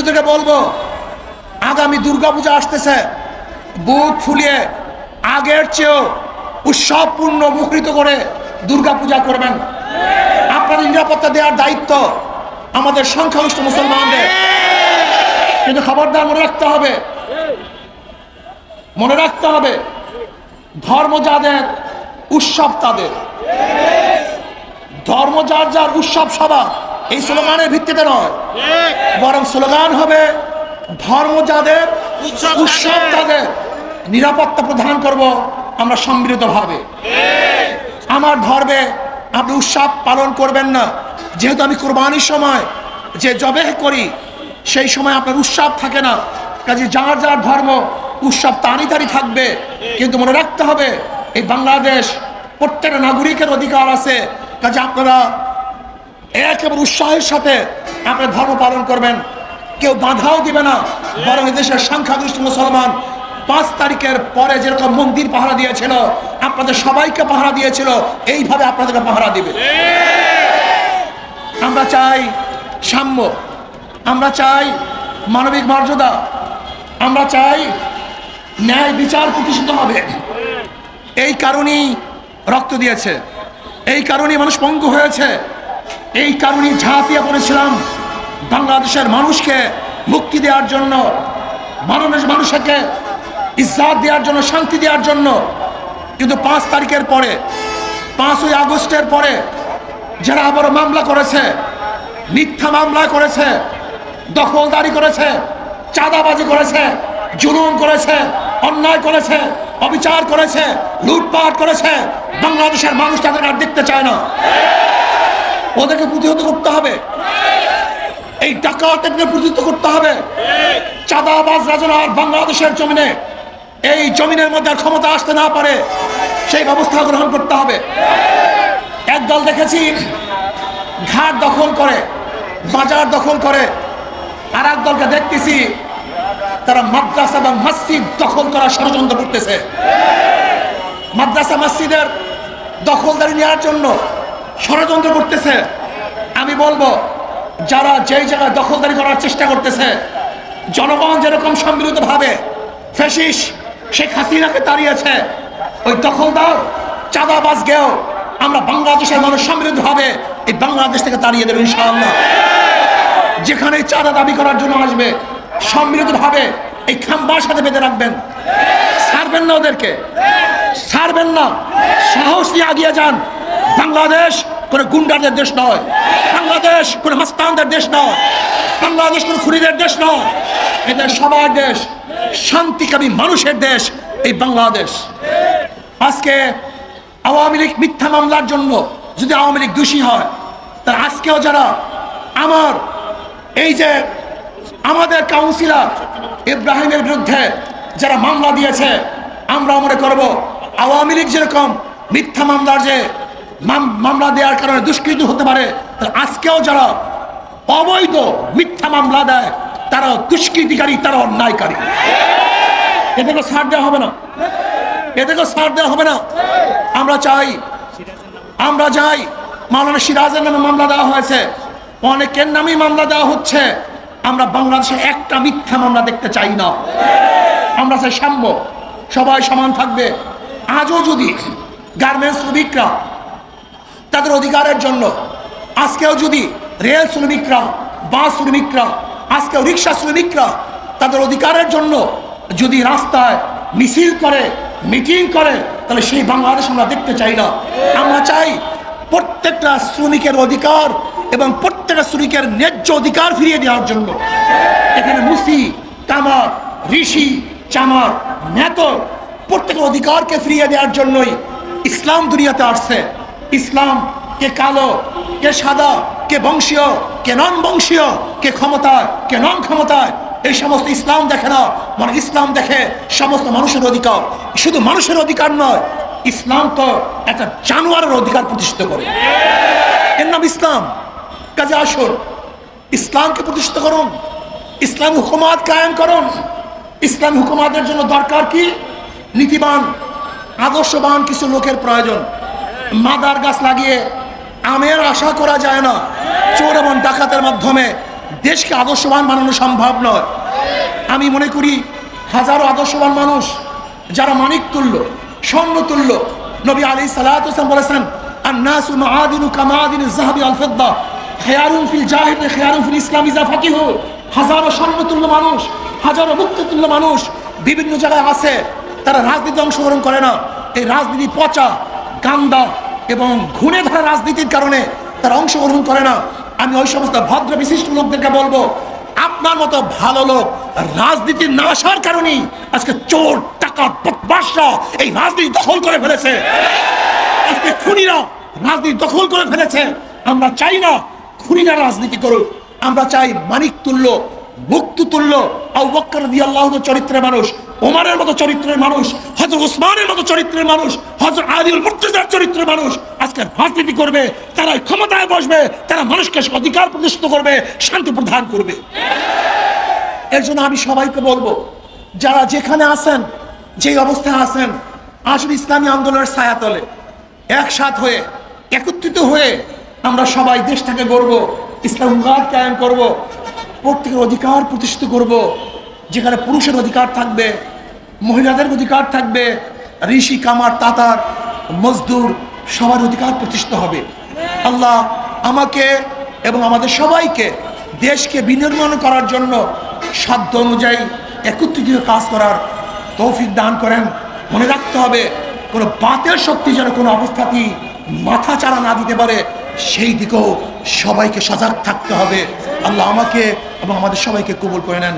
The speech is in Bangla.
মুক্তিযোদ্ধাকে বলবো, আগামী দুর্গাপূজা আসতেছে, বুক ফুলিয়ে আগের চেয়েও উৎসবপূর্ণ মুখরিত করে দুর্গাপূজা করবেন। আপনাদের নিরাপত্তা দেওয়ার দায়িত্ব আমাদের সংখ্যাগরিষ্ঠ মুসলমানদের। কিন্তু খবরদার মনে রাখতে হবে ধর্ম যাদের উৎসব তাদের, ধর্ম যার যার উৎসব সভা, এই স্লোগানের ভিত্তিতে নয়, বরং স্লোগান হবে ধর্ম যাদের উৎসব তাদের, নিরাপত্তা প্রদান করব আমরা সম্মিলিতভাবে। আমার ধর্মে আপনি উৎসব পালন করবেন না, যেহেতু আমি কোরবানির সময় যে জবেহ করি সেই সময় আপনার উৎসব থাকে না, কাজে যার যার ধর্ম উৎসব তারই থাকবে। কিন্তু মনে রাখতে হবে এই বাংলাদেশ প্রত্যেকটা নাগরিকের অধিকার আছে, কাজে আপনারা একেবারে উৎসাহের সাথে আপনার ধর্ম পালন করবেন, কেউ বাধাও দিবে না। বরং দেশের সংখ্যাগরিষ্ঠ মুসলমান 5 তারিখের পরে যেরকম মন্দির পাহারা দিয়েছিল, আপনাদের সবাইকে পাহারা দিয়েছিল, এইভাবে আপনাদেরকে পাহারা দিবে। আমরা চাই সাম্য, আমরা চাই মানবিক মর্যাদা, আমরা চাই ন্যায় বিচার প্রতিষ্ঠিত হবে। এই কারণেই রক্ত দিয়েছে, এই কারণেই মানুষ পঙ্গু হয়েছে, এই কারণেই ঝাঁপিয়ে পড়েছিলাম বাংলাদেশের মানুষকে মুক্তি দেওয়ার জন্য, মানুষকে ইজ্জত দেওয়ার জন্য, শান্তি দেওয়ার জন্য। কিন্তু 5 তারিখের পরে, 5ই আগস্টের পরে যারা আবার মামলা করেছে, মিথ্যা মামলা করেছে, দখলদারি করেছে, চাঁদাবাজি করেছে, জুলুম করেছে, অন্যায় করেছে, অবিচার করেছে, লুটপাট করেছে, বাংলাদেশের মানুষ তাদের আর দেখতে চায় না। ওদেরকে প্রতিহত করতে হবে, এই ডাকাতদেরকে প্রতিহত করতে হবে। চাঁদাবাজ রাজনা আর বাংলাদেশের জমিনে, এই জমিনের মধ্যে আর ক্ষমতা আসতে না পারে সেই ব্যবস্থা গ্রহণ করতে হবে। একদল দেখেছি ঘাট দখল করে, বাজার দখল করে, আর এক দলকে দেখতেছি তারা মাদ্রাসা এবং মসজিদ দখল করার ষড়যন্ত্র করতেছে। মাদ্রাসা মসজিদের দখলদারি নেওয়ার জন্য ষড়যন্ত্র করতেছে। আমি বলবো, যারা যেই জায়গায় দখলদারি করার চেষ্টা করতেছে, জনগণ যেরকম সম্মিলিতভাবে ফ্যাসিস্ট শেখ হাসিনাকে তাড়িয়েছে, ওই দখলদার চাঁদাবাজকেও আমরা বাংলাদেশের মানুষ সম্মিলিতভাবে এই বাংলাদেশ থেকে তাড়িয়ে দেবে ইনশাআল্লাহ। যেখানে চাঁদা দাবি করার জন্য আসবে, সম্মিলিতভাবে এই খাম্বার সাথে বেঁধে রাখবেন, ছাড়বেন না, ওদেরকে ছাড়বেন না। সাহস নিয়ে এগিয়ে যান। বাংলাদেশ কোনো গুন্ডাদের দেশ নয়, বাংলাদেশ কোনো মাস্তানদের দেশ নয়, বাংলাদেশ কোনো খুনিদের দেশ নয়, এদের সবার দেশ, শান্তিকামী মানুষের দেশ এই বাংলাদেশ। আজকে আওয়ামী লীগ মিথ্যা মামলার জন্য যদি আওয়ামী লীগ দোষী হয়, তার আজকেও যারা আমার এই যে আমাদের কাউন্সিলর ইব্রাহিমের বিরুদ্ধে যারা মামলা দিয়েছে, আমরা মনে করব আওয়ামী লীগ যেরকম মিথ্যা মামলার যে মামলা দেওয়ার কারণে দুষ্কৃত হতে পারে, আজকেও যারা অবৈধ মিথ্যা মামলা দেয় তারা দুষ্কৃতিকারী, তারা অন্যায়কারী। এদেরকে ছাড় দেওয়া হবে না, এদেরকে ছাড় দেওয়া হবে না। আমরা চাই মাওলানা সিরাজের নামে মামলা দেওয়া হয়েছে, অনেকের নামেই মামলা দেওয়া হচ্ছে। আমরা বাংলাদেশে একটা মিথ্যা মামলা দেখতে চাই না। আমরা চাই সাম্য, সবাই সমান থাকবে। আজও যদি গার্মেন্টস শ্রমিকরা তাদের অধিকারের জন্য, আজকেও যদি রেল শ্রমিকরা, বাস শ্রমিকরা, আজকেও রিক্সা শ্রমিকরা তাদের অধিকারের জন্য যদি রাস্তায় মিছিল করে, মিটিং করে, তাহলে সেই বাংলাদেশ আমরা দেখতে চাই না। আমরা চাই প্রত্যেকটা শ্রমিকের অধিকার এবং প্রত্যেকটা শ্রমিকের ন্যায্য অধিকার ফিরিয়ে দেওয়ার জন্য। এখানে মুসি, কামার, ঋষি, চামার, নেতো প্রত্যেকের অধিকারকে ফিরিয়ে দেওয়ার জন্যই ইসলাম দুনিয়াতে আসছে। ইসলাম কে কালো, কে সাদা, কে বংশীয়, কে নন বংশীয়, কে ক্ষমতায়, কে নন ক্ষমতায়, এই সমস্ত ইসলাম দেখে না। মানে ইসলাম দেখে সমস্ত মানুষের অধিকার। শুধু মানুষের অধিকার নয়, ইসলাম তো একটা জানোয়ারের অধিকার প্রতিষ্ঠিত করে, এর নাম ইসলাম। কাজে আসুন, ইসলামকে প্রতিষ্ঠিত করুন, ইসলামী হুকুমাত কায়েম করুন। ইসলামী হুকুমাতের জন্য দরকার কি? নীতিবান, আদর্শবান কিছু লোকের প্রয়োজন। মাদার গাছ লাগিয়ে আমের আশা করা যায় না। চোর এবং ডাকাতের মাধ্যমে দেশকে আদর্শবান বানানো সম্ভব নয়। আমি মনে করি হাজারো আদর্শবান মানুষ যারা মানিক তুল্য, স্বর্ণ তুল্য, নবী আলাইহিস সালাতু ওয়াস সালাম বলেছেন আন-নাসু মাআদিনু কামাআদিনিজ যাহাবি ওয়াল ফিদ্দা খিয়ারুন ফিল জাহিলিয়্যাতি খিয়ারুন ফিল ইসলাম ইযা ফাকিহু। হাজারো স্বর্ণ তুল্য মানুষ, হাজারো মুক্ত তুল্য মানুষ বিভিন্ন জায়গায় আছে, তারা রাজনীতিতে অংশগ্রহণ করে না। এই রাজনীতি পচা, গান্দা এবং ঘুণে ধরা রাজনীতির কারণে তারা অংশগ্রহণ করে না। আমি ওই সমস্ত ভদ্র বিশিষ্ট লোকদেরকে বলবো, আপনার মতো ভালো লোক রাজনীতির না আসার কারণেই আজকে চোর, টাকার বদমাশরা এই রাজনীতি দখল করে ফেলেছে। আজকে খুনিরা রাজনীতি দখল করে ফেলেছে। আমরা চাই না খুনিরা রাজনীতি করুক, আমরা চাই মানিক তুল্য, মুক্ত তুল্য, আবু বকর রাদিয়াল্লাহু চরিত্রের মানুষ, ওমরের মতো চরিত্রের মানুষ, হযরত ওসমানের মতো চরিত্রের মানুষ, হযরত আলীর মুর্তজার চরিত্রের মানুষ আজকে রাজনীতি করবে। তারা ক্ষমতায় বসবে, তারা মানুষকে অধিকার প্রতিষ্ঠিত করবে, শান্তি প্রদান করবে। এর জন্য আমি সবাইকে বলবো, যারা যেখানে আছেন, যে অবস্থায় আছেন, আসলে ইসলামী আন্দোলনের ছায়াতলে একসাথ হয়ে, একত্রিত হয়ে আমরা সবাই দেশটাকে গড়ব, ইসলাম কায়েম করব, প্রত্যেকের অধিকার প্রতিষ্ঠিত করব। যেখানে পুরুষের অধিকার থাকবে, মহিলাদের অধিকার থাকবে, ঋষি, কামার, তাতার, মজদুর সবার অধিকার প্রতিষ্ঠিত হবে। আল্লাহ আমাকে এবং আমাদের সবাইকে দেশকে বিনির্মাণ করার জন্য সাধ্য অনুযায়ী একত্রিত কাজ করার তৌফিক দান করেন। মনে রাখতে হবে, কোনো বাতের শক্তি যেন কোনো অবস্থাতেই মাথা চাড়া না দিতে পারে, সেই দিকেও সবাইকে সজাগ থাকতে হবে। আল্লাহ আমাকে এবং আমাদের সবাইকে কবুল করে নেন।